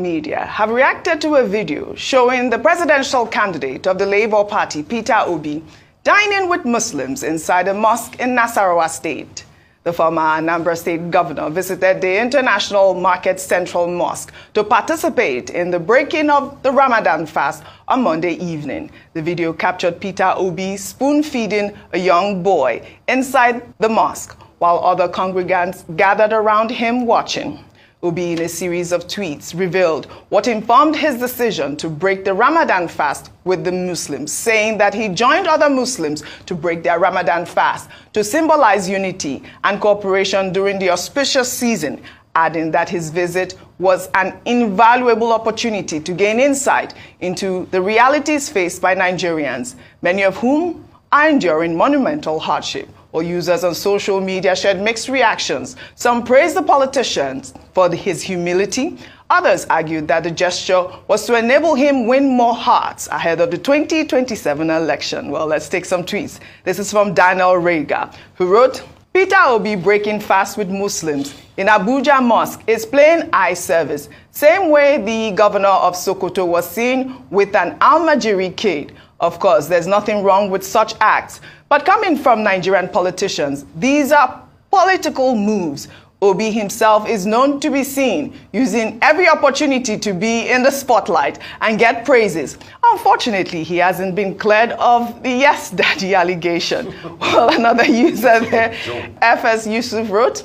Media have reacted to a video showing the presidential candidate of the Labour Party, Peter Obi, dining with Muslims inside a mosque in Nasarawa State. The former Anambra State governor visited the International Market Central Mosque to participate in the breaking of the Ramadan fast on Monday evening. The video captured Peter Obi spoon-feeding a young boy inside the mosque, while other congregants gathered around him watching. Obi, in a series of tweets, revealed what informed his decision to break the Ramadan fast with the Muslims, saying that he joined other Muslims to break their Ramadan fast to symbolize unity and cooperation during the auspicious season, adding that his visit was an invaluable opportunity to gain insight into the realities faced by Nigerians, many of whom are enduring monumental hardship. Or users on social media shared mixed reactions. Some praised the politicians for his humility. Others argued that the gesture was to enable him win more hearts ahead of the 2027 election. Well, let's take some tweets. This is from Daniel Rega, who wrote, Peter Obi breaking fast with Muslims in Abuja Mosque is plain eye service. Same way the governor of Sokoto was seen with an Almajiri kid. Of course, there's nothing wrong with such acts. But coming from Nigerian politicians, these are political moves. Obi himself is known to be seen using every opportunity to be in the spotlight and get praises. Unfortunately, he hasn't been cleared of the Yes Daddy allegation. Well, another user there, FS Yusuf, wrote,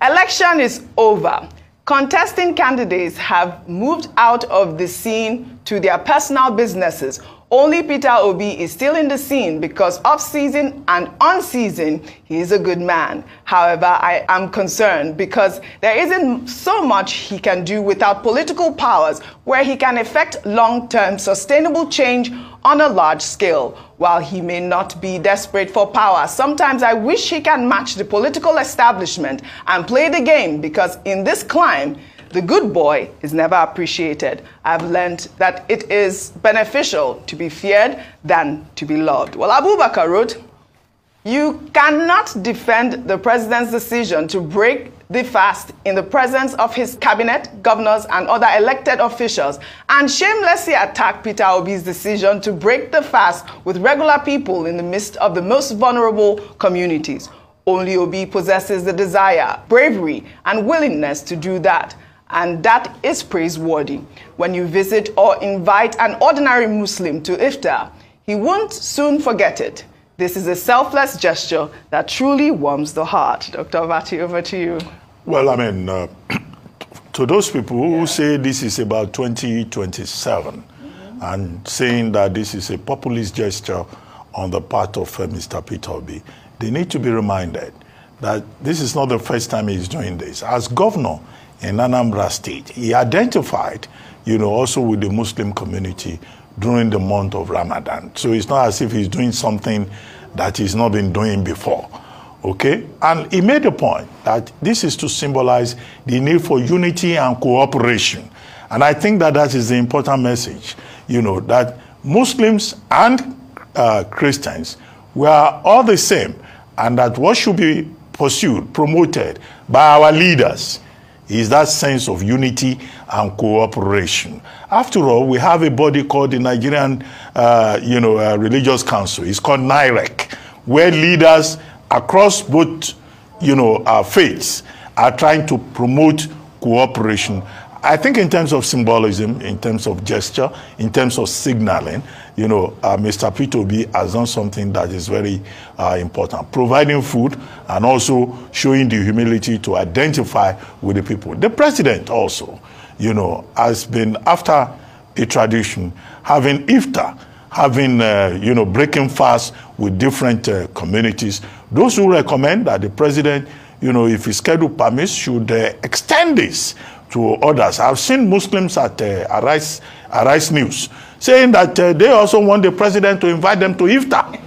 election is over. Contesting candidates have moved out of the scene to their personal businesses. Only Peter Obi is still in the scene because off-season and on-season, he is a good man. However, I am concerned because there isn't so much he can do without political powers where he can effect long-term sustainable change on a large scale. While he may not be desperate for power, sometimes I wish he can match the political establishment and play the game, because in this climb, the good boy is never appreciated. I've learned that it is beneficial to be feared than to be loved. Well, Abubakar wrote, you cannot defend the president's decision to break the fast in the presence of his cabinet, governors, and other elected officials, and shamelessly attack Peter Obi's decision to break the fast with regular people in the midst of the most vulnerable communities. Only Obi possesses the desire, bravery, and willingness to do that. And that is praiseworthy. When you visit or invite an ordinary Muslim to iftar, he won't soon forget it. This is a selfless gesture that truly warms the heart. Dr. Vati, over to you. Well, I mean, to those people who say this is about 2027 and saying that this is a populist gesture on the part of Mr. Peter Obi, they need to be reminded that this is not the first time he's doing this. As governor in Anambra State, he identified, also with the Muslim community during the month of Ramadan. So it's not as if he's doing something that he's not been doing before, okay? And he made a point that this is to symbolize the need for unity and cooperation. And I think that that is the important message, that Muslims and Christians, we are all the same, and that what should be pursued, promoted by our leaders is that sense of unity and cooperation. After all, we have a body called the Nigerian, Religious Council. It's called NIREC, where leaders across both, faiths are trying to promote cooperation. I think in terms of symbolism, in terms of gesture, in terms of signaling, Mr. Peter Obi has done something that is very important, providing food and also showing the humility to identify with the people. The president also, has been after a tradition, having iftar, having, breaking fast with different communities. Those who recommend that the president, if his schedule permits, should extend this to others. I've seen Muslims at Arise News saying that they also want the president to invite them to iftar.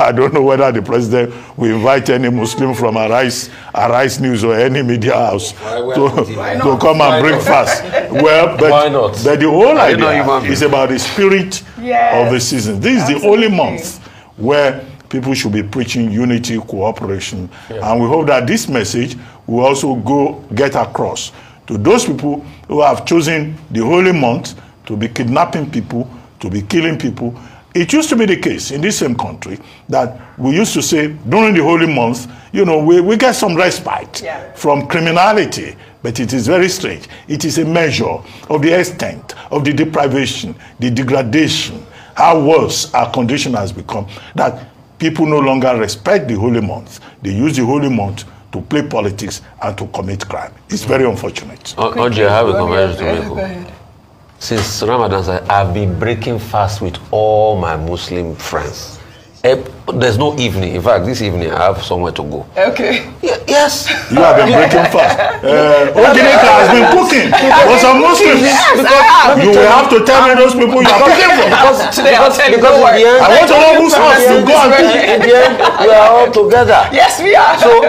I don't know whether the president will invite any Muslim from Arise News or any media house to come and bring fast. Well, but the whole idea is about the spirit of the season. This is the only month where people should be preaching unity, cooperation, and we hope that this message will also get across to those people who have chosen the holy month to be kidnapping people, to be killing people. It used to be the case in this same country that we used to say during the holy month, you know, we get some respite from criminality. But it is very strange. It is a measure of the extent of the deprivation, the degradation, how worse our condition has become, that people no longer respect the holy month. They use the holy month to play politics and to commit crime. It's very unfortunate. Oji, I have a comment to make. Go ahead. Since Ramadan, I've been breaking fast with all my Muslim friends. There's no evening. In fact, this evening I have somewhere to go. Okay. Yes. You have been breaking fast. Ojineka has been cooking for some Muslims. Yes, because you will have to tell me those people you are cooking for. Because in the end, I want all Muslims to go and cook. in the end, we are all together. Yes, we are. So,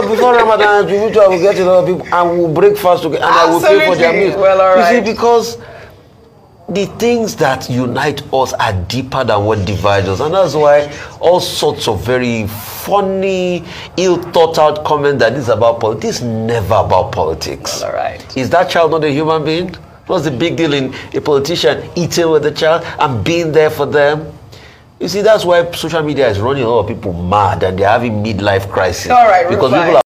before Ramadan, we will get a lot of people and we'll break fast together and I will pay for their meals. Well, all right. You see, because the things that unite us are deeper than what divides us, and that's why all sorts of very funny, ill-thought-out comments that this is about politics. This is never about politics. Well, all right. Is that child not a human being? What's the big deal in a politician eating with the child and being there for them? You see, that's why social media is running a lot of people mad and they're having midlife crisis. All right, because fine. people are